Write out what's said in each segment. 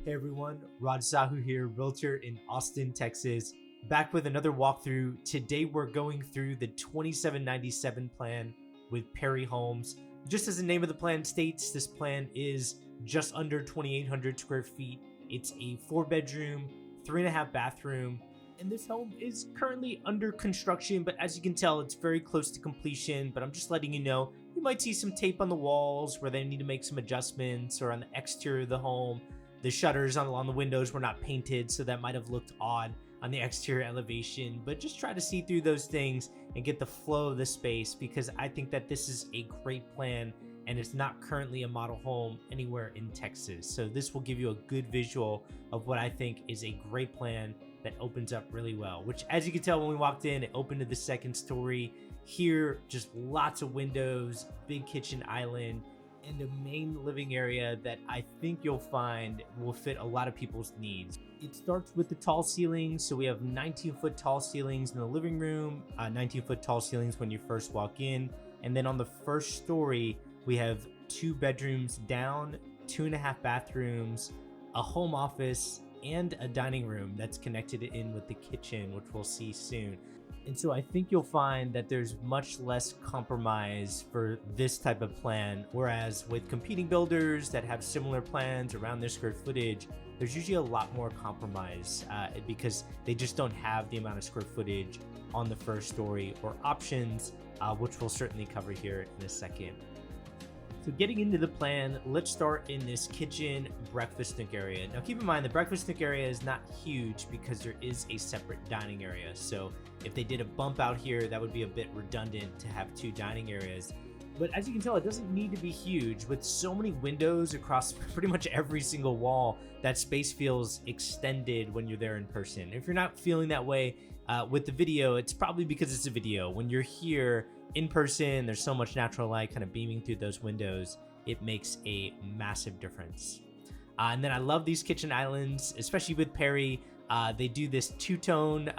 Hey everyone, Raj Sahu here, realtor in Austin, Texas. Back with another walkthrough. Today we're going through the 2797 plan with PerryHomes. Just as the name of the plan states, this plan is just under 2,800 square feet. It's a 4-bedroom, 3.5 bathroom, and this home is currently under construction, but as you can tell, it's very close to completion. But I'm just letting you know, you might see some tape on the walls where they need to make some adjustments, or on the exterior of the home. The shutters along the windows were not painted, so that might have looked odd on the exterior elevation, but just try to see through those things and get the flow of the space, because I think that this is a great plan and it's not currently a model home anywhere in Texas. So this will give you a good visual of what I think is a great plan that opens up really well, which, as you can tell when we walked in, it opened to the second story. Here, just lots of windows, big kitchen island, and a main living area that I think you'll find will fit a lot of people's needs. It starts with the tall ceilings, so we have 19-foot tall ceilings in the living room, 19-foot tall ceilings when you first walk in, and then on the first story, we have 2 bedrooms down, 2.5 bathrooms, a home office, and a dining room that's connected in with the kitchen, which we'll see soon. And so I think you'll find that there's much less compromise for this type of plan, whereas with competing builders that have similar plans around their square footage, there's usually a lot more compromise because they just don't have the amount of square footage on the first story or options, which we'll certainly cover here in a second. So getting into the plan, let's start in this kitchen breakfast nook area. Now keep in mind the breakfast nook area is not huge because there is a separate dining area. So if they did a bump out here, that would be a bit redundant to have 2 dining areas. But as you can tell, it doesn't need to be huge. With so many windows across pretty much every single wall, that space feels extended when you're there in person. If you're not feeling that way with the video, it's probably because it's a video. When you're here in person, there's so much natural light kind of beaming through those windows. It makes a massive difference. And then I love these kitchen islands, especially with Perry. They do this two-tone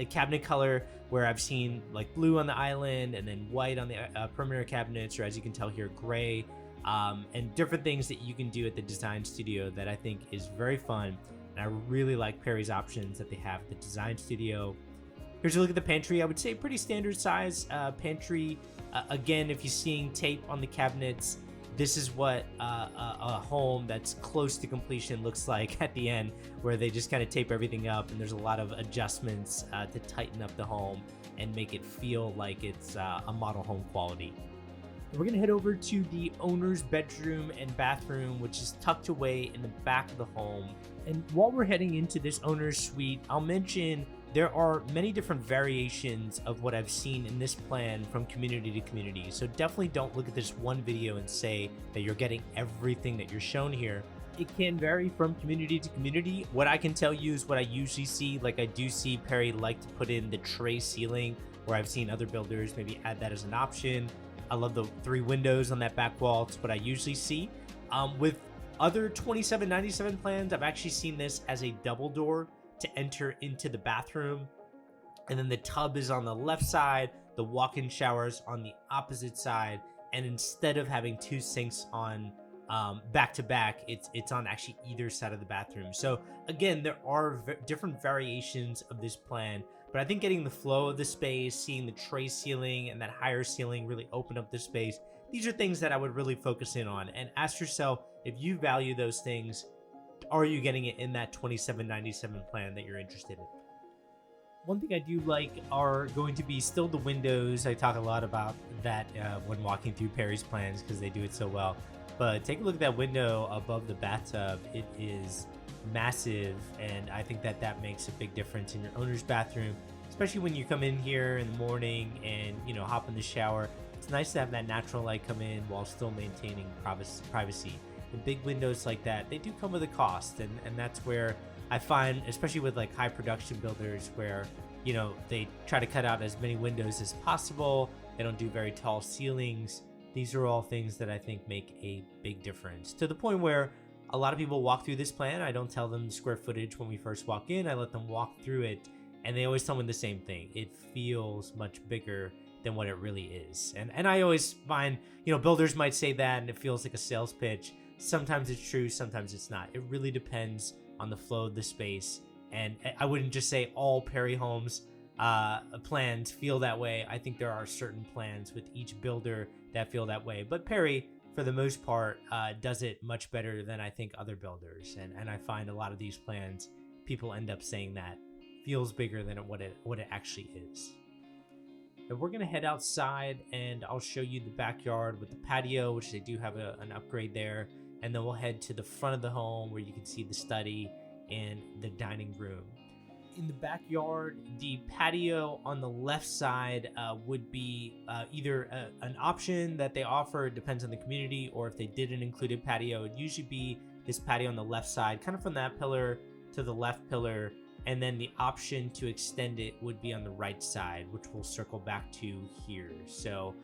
cabinet color where I've seen like blue on the island and then white on the perimeter cabinets, or as you can tell here, gray, and different things that you can do at the design studio that I think is very fun. And I really like Perry's options that they have at the design studio. Here's a look at the pantry. I would say pretty standard size pantry. Again, if you're seeing tape on the cabinets, this is what a home that's close to completion looks like at the end, where they just kind of tape everything up and there's a lot of adjustments to tighten up the home and make it feel like it's a model home quality. We're gonna head over to the owner's bedroom and bathroom, which is tucked away in the back of the home. And while we're heading into this owner's suite, I'll mention there are many different variations of what I've seen in this plan from community to community. So definitely don't look at this one video and say that you're getting everything that you're shown here. It can vary from community to community. What I can tell you is what I usually see. Like I do see Perry like to put in the tray ceiling, where I've seen other builders maybe add that as an option. I love the 3 windows on that back wall. It's what I usually see. With other 2797 plans, I've actually seen this as a double door to enter into the bathroom, and then the tub is on the left side, the walk-in showers on the opposite side, and instead of having 2 sinks on back to back, it's on actually either side of the bathroom. So again, there are different variations of this plan, but I think getting the flow of the space, seeing the tray ceiling and that higher ceiling really open up the space, these are things that I would really focus in on, and ask yourself, if you value those things, are you getting it in that 2797 plan that you're interested in? One thing I do like are going to be still the windows. I talk a lot about that when walking through Perry's plans because they do it so well. But take a look at that window above the bathtub. It is massive, and I think that that makes a big difference in your owner's bathroom, especially when you come in here in the morning and, you know, hop in the shower. It's nice to have that natural light come in while still maintaining privacy. The big windows like that, they do come with a cost, and that's where I find, especially with like high production builders, where, you know, they try to cut out as many windows as possible. They don't do very tall ceilings. These are all things that I think make a big difference, to the point where a lot of people walk through this plan. I don't tell them the square footage when we first walk in. I let them walk through it, and they always tell me the same thing. It feels much bigger than what it really is. And I always find, you know, builders might say that and it feels like a sales pitch. Sometimes it's true, sometimes it's not. It really depends on the flow of the space. And I wouldn't just say all PerryHomes plans feel that way. I think there are certain plans with each builder that feel that way. But Perry, for the most part, does it much better than I think other builders. And I find a lot of these plans, people end up saying that feels bigger than what it actually is. And we're gonna head outside and I'll show you the backyard with the patio, which they do have an upgrade there. And then we'll head to the front of the home where you can see the study and the dining room. In the backyard, the patio on the left side would be either an option that they offer, it depends on the community, or if they did an included patio, it'd usually be this patio on the left side, kind of from that pillar to the left pillar, and then the option to extend it would be on the right side, which we'll circle back to here. So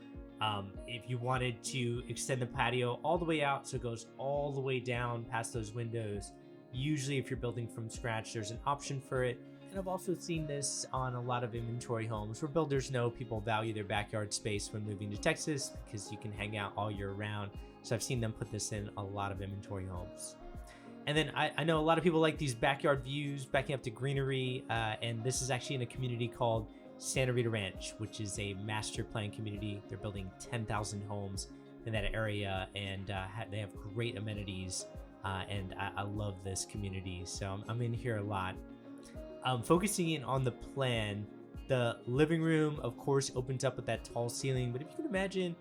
if you wanted to extend the patio all the way out, so it goes all the way down past those windows, usually if you're building from scratch, there's an option for it. And I've also seen this on a lot of inventory homes where builders know people value their backyard space when moving to Texas because you can hang out all year round. So I've seen them put this in a lot of inventory homes. And then I know a lot of people like these backyard views, backing up to greenery. And this is actually in a community called Santa Rita Ranch, which is a master plan community. They're building 10,000 homes in that area, and they have great amenities. And I love this community, so I'm in here a lot. Focusing in on the plan, the living room, of course, opens up with that tall ceiling. But if you can imagine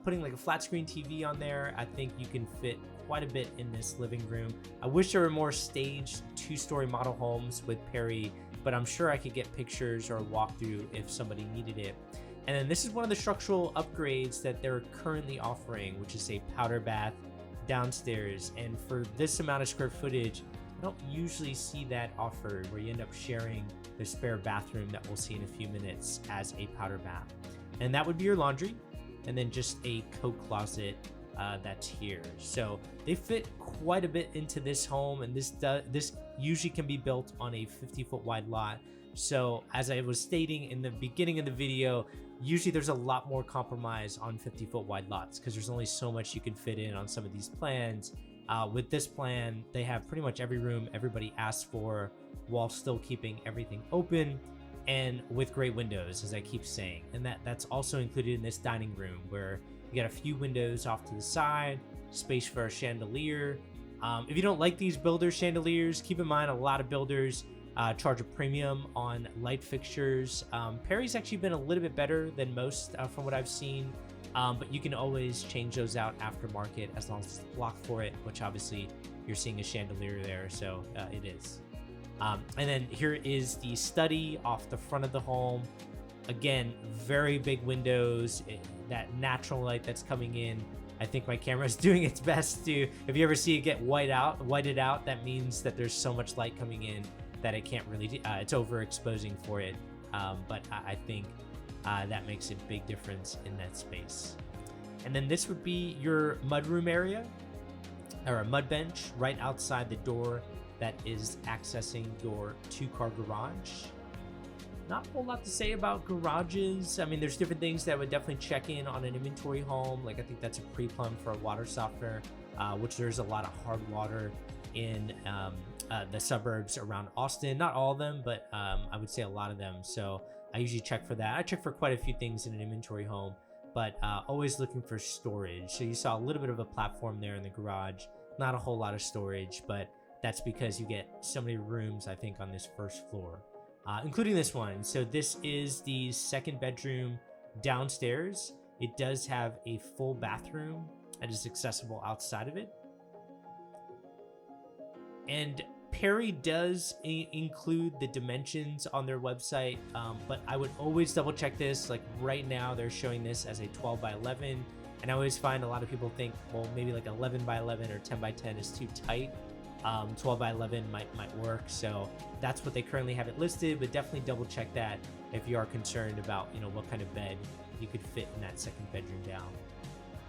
putting like a flat screen TV on there, I think you can fit quite a bit in this living room. I wish there were more staged 2-story model homes with Perry, but I'm sure I could get pictures or a walkthrough if somebody needed it. And then this is one of the structural upgrades that they're currently offering, which is a powder bath downstairs. And for this amount of square footage, I don't usually see that offered, where you end up sharing the spare bathroom that we'll see in a few minutes as a powder bath. And that would be your laundry, and then just a coat closet that's here. So they fit quite a bit into this home, and this usually can be built on a 50-foot wide lot. So as I was stating in the beginning of the video, usually there's a lot more compromise on 50-foot wide lots because there's only so much you can fit in on some of these plans. With this plan, they have pretty much every room everybody asked for while still keeping everything open and with great windows, as I keep saying. And that's also included in this dining room, where you got a few windows off to the side, space for a chandelier. If you don't like these builder chandeliers, keep in mind a lot of builders charge a premium on light fixtures. Perry's actually been a little bit better than most from what I've seen, but you can always change those out aftermarket as long as it's blocked for it, which obviously you're seeing a chandelier there, so it is. And then here is the study off the front of the home. Again, very big windows, that natural light that's coming in. I think my camera is doing its best to, if you ever see it get whited out, that means that there's so much light coming in that it can't really, it's overexposing for it. But I think that makes a big difference in that space. And then this would be your mudroom area, or a mud bench right outside the door that is accessing your 2-car garage. Not a whole lot to say about garages. I mean, there's different things that would definitely check in on an inventory home. Like I think that's a pre-plumb for a water softener, which there's a lot of hard water in the suburbs around Austin. Not all of them, but I would say a lot of them. So I usually check for that. I check for quite a few things in an inventory home, but always looking for storage. So you saw a little bit of a platform there in the garage. Not a whole lot of storage, but that's because you get so many rooms, I think, on this first floor. Including this one. So this is the second bedroom downstairs. It does have a full bathroom that is accessible outside of it. And Perry does include the dimensions on their website, but I would always double check this. Like right now they're showing this as a 12 by 11, and I always find a lot of people think, well, maybe like 11 by 11 or 10 by 10 is too tight. 12 by 11 might work, so that's what they currently have it listed, but definitely double check that if you are concerned about, you know, what kind of bed you could fit in that second bedroom down.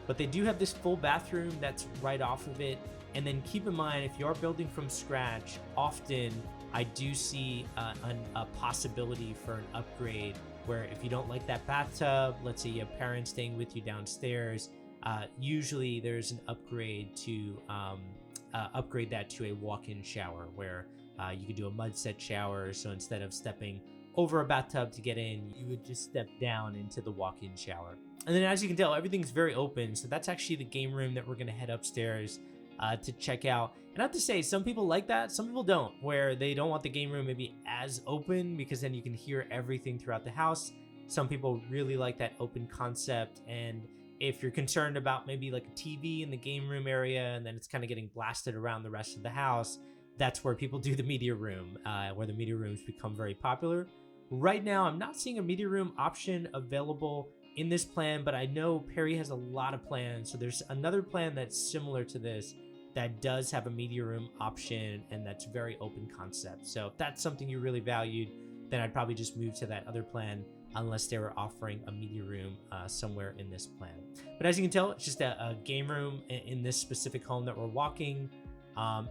But they do have this full bathroom that's right off of it. And then keep in mind, if you are building from scratch, often I do see a possibility for an upgrade where if you don't like that bathtub, let's say you have parents staying with you downstairs, usually there's an upgrade to upgrade that to a walk-in shower where you could do a mud set shower. So instead of stepping over a bathtub to get in, you would just step down into the walk-in shower. And then as you can tell, everything's very open. So that's actually the game room that we're going to head upstairs to check out. And I have to say, some people like that, some people don't, where they don't want the game room maybe as open because then you can hear everything throughout the house. Some people really like that open concept. And if you're concerned about maybe like a TV in the game room area and then it's kind of getting blasted around the rest of the house, that's where people do the media room, where the media rooms become very popular. Right now, I'm not seeing a media room option available in this plan, but I know Perry has a lot of plans. So there's another plan that's similar to this that does have a media room option and that's very open concept. So if that's something you really valued, then I'd probably just move to that other plan unless they were offering a media room somewhere in this plan. But as you can tell, it's just a game room in this specific home that we're walking.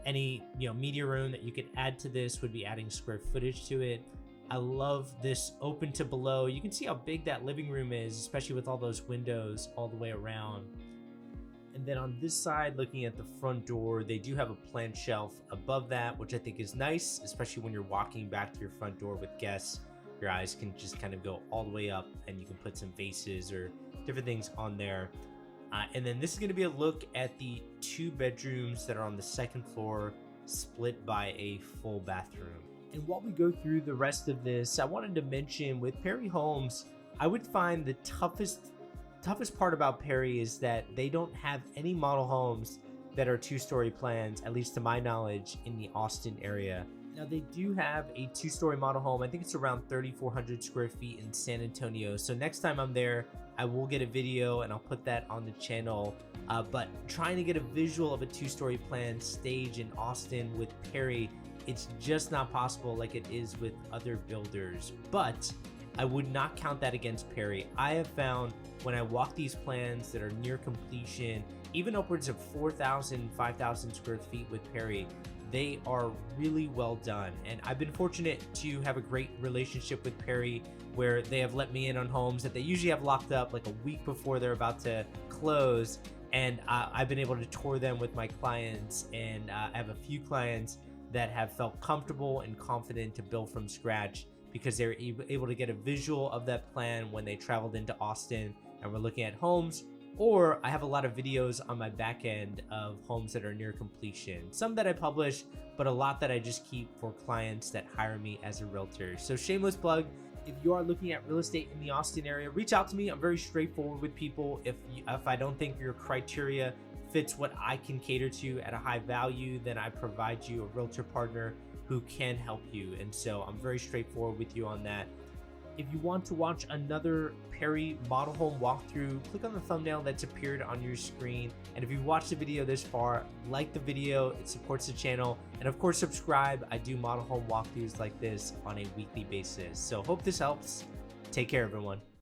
Any media room that you could add to this would be adding square footage to it. I love this open to below. You can see how big that living room is, especially with all those windows all the way around. And then on this side, looking at the front door, they do have a plant shelf above that, which I think is nice, especially when you're walking back to your front door with guests. Your eyes can just kind of go all the way up and you can put some vases or different things on there. And then this is going to be a look at the 2 bedrooms that are on the 2nd floor, split by a full bathroom. And while we go through the rest of this, I wanted to mention with PerryHomes, I would find the toughest part about Perry is that they don't have any model homes that are 2-story plans, at least to my knowledge, in the Austin area. Now they do have a 2-story model home. I think it's around 3,400 square feet in San Antonio. So next time I'm there, I will get a video and I'll put that on the channel. But trying to get a visual of a 2-story plan stage in Austin with Perry, it's just not possible like it is with other builders. But I would not count that against Perry. I have found when I walk these plans that are near completion, even upwards of 4,000, 5,000 square feet with Perry, they are really well done. And I've been fortunate to have a great relationship with Perry where they have let me in on homes that they usually have locked up like a week before they're about to close. And I've been able to tour them with my clients, and I have a few clients that have felt comfortable and confident to build from scratch because they were able to get a visual of that plan when they traveled into Austin and were looking at homes. Or I have a lot of videos on my back end of homes that are near completion. Some that I publish, but a lot that I just keep for clients that hire me as a realtor. So shameless plug, if you are looking at real estate in the Austin area, reach out to me. I'm very straightforward with people. If I don't think your criteria fits what I can cater to at a high value, then I provide you a realtor partner who can help you. And so I'm very straightforward with you on that. If you want to watch another Perry model home walkthrough, click on the thumbnail that's appeared on your screen. And if you've watched the video this far, like the video, it supports the channel. And of course, subscribe. I do model home walkthroughs like this on a weekly basis. So hope this helps. Take care, everyone.